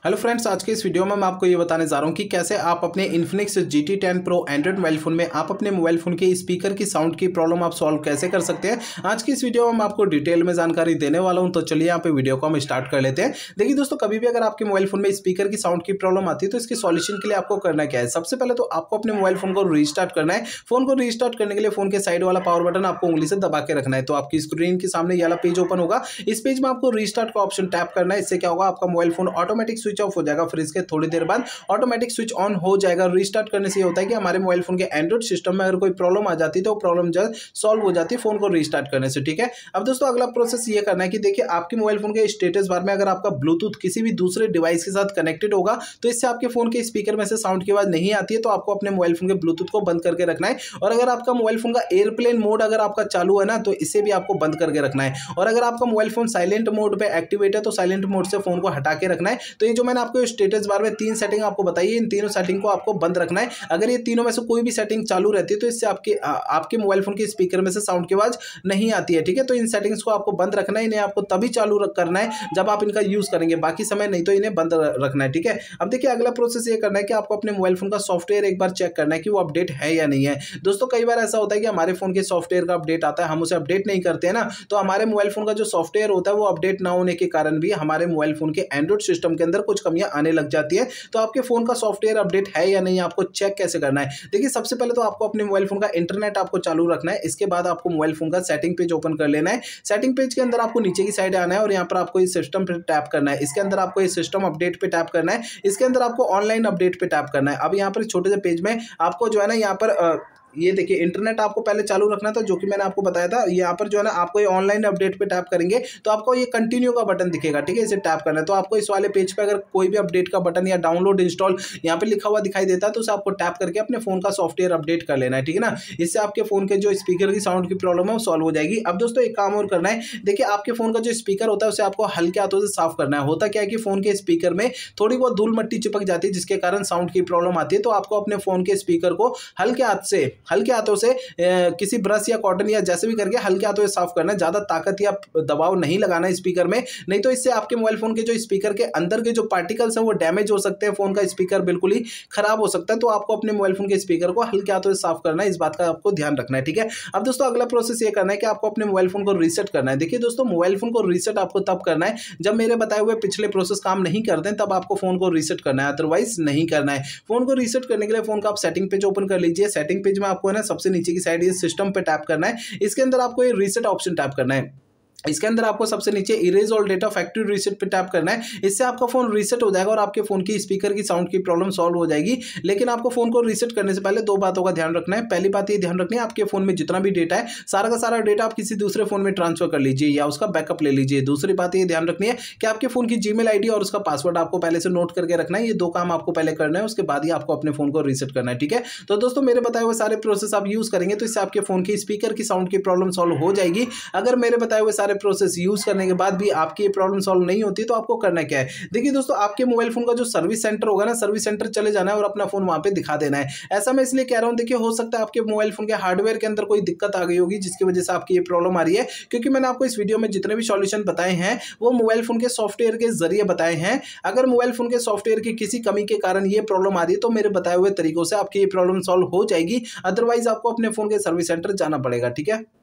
Hello friends, आज के इस वीडियो में मैं आपको ये बताने जा रहा हूँ कि कैसे आप अपने Infinix GT10 Pro Android mobile phone में आप अपने मोबाइल फोन के स्पीकर की साउंड की प्रॉब्लम आप सॉल्व कैसे कर सकते हैं। आज की इस वीडियो में मैं आपको डिटेल में जानकारी देने वाला हूँ। तो चलिए यहाँ पे वीडियो को हम स्टार्ट कर लेते हैं। देखिए दोस्तों, कभी भी अगर आपके मोबाइल फोन में स्पीकर की साउंड की प्रॉब्लम आती है तो इसके सॉल्यूशन के लिए आपको करना क्या है। सबसे पहले तो आपको अपने मोबाइल फोन को रीस्टार्ट करना है। फोन को रीस्टार्ट करने के लिए फोन के साइड वाला पावर बटन आपको उंगली से दबा के रखना है। तो आपकी स्क्रीन के सामने ये वाला पेज ओपन होगा। इस पेज में आपको रीस्टार्ट का ऑप्शन टैप करना है। इससे क्या होगा, आपका mobile phone automatic switch off हो जाएगा। फिर इसके थोड़ी देर बाद ऑटोमेटिक स्विच ऑन हो जाएगा। रीस्टार्ट करने से ये होता है कि हमारे मोबाइल फोन के एंड्रॉइड सिस्टम में अगर कोई प्रॉब्लम आ जाती है तो प्रॉब्लम जल्द सॉल्व हो जाती है फोन को रीस्टार्ट करने से। ठीक है, अब दोस्तों अगला प्रोसेस ये करना है कि देखिए आपके मोबाइल फोन के स्टेटस बार में अगर आपका ब्लूटूथ किसी भी दूसरे डिवाइस के साथ कनेक्टेड होगा तो इससे आपके फोन के स्पीकर में से साउंड की आवाज नहीं आती है। तो आपको अपने मोबाइल फोन के ब्लूटूथ को बंद करके रखना है। और अगर आपका मोबाइल फोन का एयरप्लेन मोड अगर आपका चालू है ना तो इसे भी आपको बंद करके रखना है। और अगर आपका मोबाइल फोन साइलेंट मोड पे एक्टिवेट है तो साइलेंट मोड से फोन को हटा के रखना है। तो ये जो मैंने आपको स्टेटस बार में 3 सेटिंग आपको बताई है, इन तीनों सेटिंग को आपको बंद रखना है। अगर ये तीनों में से कोई भी सेटिंग चालू रहती है तो इससे आपके मोबाइल फोन के स्पीकर में से साउंड की आवाज नहीं आती है। ठीक है, तो इन सेटिंग्स को आपको बंद रखना है। इन्हें आपको तभी चालू करना है जब आप इनका यूज करेंगे, बाकी समय नहीं तो इन्हें बंद रखना है। ठीक है, अब देखिए अगला प्रोसेस ये करना है कि आपको अपने मोबाइल फोन का सॉफ्टवेयर एक बार चेक करना है कि वो अपडेट है या नहीं है। दोस्तों कई बार ऐसा होता है कि हमारे फोन के सॉफ्टवेयर का अपडेट आता है, हम उसे अपडेट नहीं करते हैं ना, तो हमारे मोबाइल फोन का जो सॉफ्टवेयर होता है वो अपडेट ना होने के कारण भी हमारे मोबाइल फोन के एंड्रॉइड सिस्टम के अंदर कुछ कमियां आने लग जाती है। तो आपके फोन का सॉफ्टवेयर अपडेट है या नहीं, आपको चेक कैसे करना है। देखिए सबसे पहले तो आपको अपने मोबाइल फोन का इंटरनेट आपको चालू रखना है। इसके बाद आपको मोबाइल फोन का सेटिंग पेज ओपन कर लेना है। सेटिंग पेज के अंदर आपको नीचे की साइड आना है और यहाँ पर आपको इस सिस्टम पे टैप करना है। इसके अंदर आपको इस सिस्टम अपडेट पे टैप करना है। इसके अंदर आपको ऑनलाइन अपडेट पे टैप करना है। अब यहाँ पर छोटे से पेज में आपको जो है ना यहाँ पर ये देखिए इंटरनेट आपको पहले चालू रखना था, जो कि मैंने आपको बताया था। यहाँ पर जो है ना आपको ये ऑनलाइन अपडेट पे टैप करेंगे तो आपको ये कंटिन्यू का बटन दिखेगा। ठीक है, इसे टैप करना है। तो आपको इस वाले पेज पे अगर कोई भी अपडेट का बटन या डाउनलोड इंस्टॉल यहाँ पे लिखा हुआ दिखाई देता है तो उसे आपको टैप करके अपने फोन का सॉफ्टवेयर अपडेट कर लेना है। ठीक है ना, इससे आपके फोन के जो स्पीकर की साउंड की प्रॉब्लम है वो सॉल्व हो जाएगी। अब दोस्तों एक काम और करना है, देखिए आपके फोन का जो स्पीकर होता है उसे आपको हल्के हाथों से साफ करना है। होता क्या है कि फोन के स्पीकर में थोड़ी बहुत धूल मट्टी चिपक जाती है जिसके कारण साउंड की प्रॉब्लम आती है। तो आपको अपने फोन के स्पीकर को हल्के हाथों से किसी ब्रश या कॉटन या जैसे भी करके हल्के हाथों से साफ करना है। ज्यादा ताकत या दबाव नहीं लगाना है स्पीकर में, नहीं तो इससे आपके मोबाइल फोन के जो स्पीकर के अंदर के जो पार्टिकल्स हैं वो डैमेज हो सकते हैं। फोन का स्पीकर बिल्कुल ही खराब हो सकता है। तो आपको अपने मोबाइल फोन के स्पीकर को हल्के हाथों से साफ करना है, इस बात का आपको ध्यान रखना है। ठीक है, अब दोस्तों अगला प्रोसेस ये करना है कि आपको अपने मोबाइल फोन को रीसेट करना है। देखिए दोस्तों, मोबाइल फोन को रीसेट आपको तब करना है जब मेरे बताए हुए पिछले प्रोसेस काम नहीं करते हैं, तब आपको फोन को रीसेट करना है, अदरवाइज नहीं करना है। फोन को रीसेट करने के लिए फोन का आप सेटिंग पेज ओपन कर लीजिए। सेटिंग पेज में आपको है ना सबसे नीचे की साइड ये सिस्टम पे टैप करना है। इसके अंदर आपको ये रीसेट ऑप्शन टैप करना है। इसके अंदर आपको सबसे नीचे erase all data factory reset पे टैप करना है। इससे आपका फोन रीसेट हो जाएगा और आपके फोन की स्पीकर की साउंड की प्रॉब्लम सॉल्व हो जाएगी। लेकिन आपको फोन को रीसेट करने से पहले 2 बातों का ध्यान रखना है। पहली बात ये ध्यान रखनी है, आपके फोन में जितना भी डेटा है सारा का सारा डेटा आप किसी दूसरे फोन में ट्रांसफर कर लीजिए या उसका बैकअप ले लीजिए। दूसरी बात ये ध्यान रखनी है कि आपके फोन की जीमेल आईडी और उसका पासवर्ड आपको पहले से नोट करके रखना है। ये 2 काम आपको पहले करना है, उसके बाद ही आपको अपने फोन को रीसेट करना है। ठीक है, तो दोस्तों मेरे बताए हुए सारे प्रोसेस आप यूज करेंगे तो इससे आपके फोन की स्पीकर की साउंड की प्रॉब्लम सॉल्व हो जाएगी। अगर मेरे बताए हुए सारे प्रोसेस यूज करने के बाद भी आपकी ये प्रॉब्लम सॉल्व नहीं होती तो आपको करना क्या है। देखिए दोस्तों, आपके मोबाइल फोन का जो सर्विस सेंटर होगा ना, सर्विस सेंटर चले जाना है और अपना फोन वहां पे दिखा देना है। ऐसा मैं इसलिए कह रहा हूं, देखिए हो सकता है आपके मोबाइल फोन के हार्डवेयर के अंदर कोई दिक्कत आ गई होगी जिसकी वजह से आपकी ये प्रॉब्लम आ रही है। क्योंकि मैंने आपको इस वीडियो में जितने भी सॉल्यूशन बताए हैं वो मोबाइल फोन के सॉफ्टवेयर के जरिए बताए हैं। अगर मोबाइल फोन के सॉफ्टवेयर की किसी कमी के कारण ये प्रॉब्लम आ रही है तो मेरे बताए हुए तरीकों से आपकी ये प्रॉब्लम सॉल्व हो जाएगी। अदरवाइज आपको अपने फोन के सर्विस सेंटर जाना पड़ेगा। ठीक है।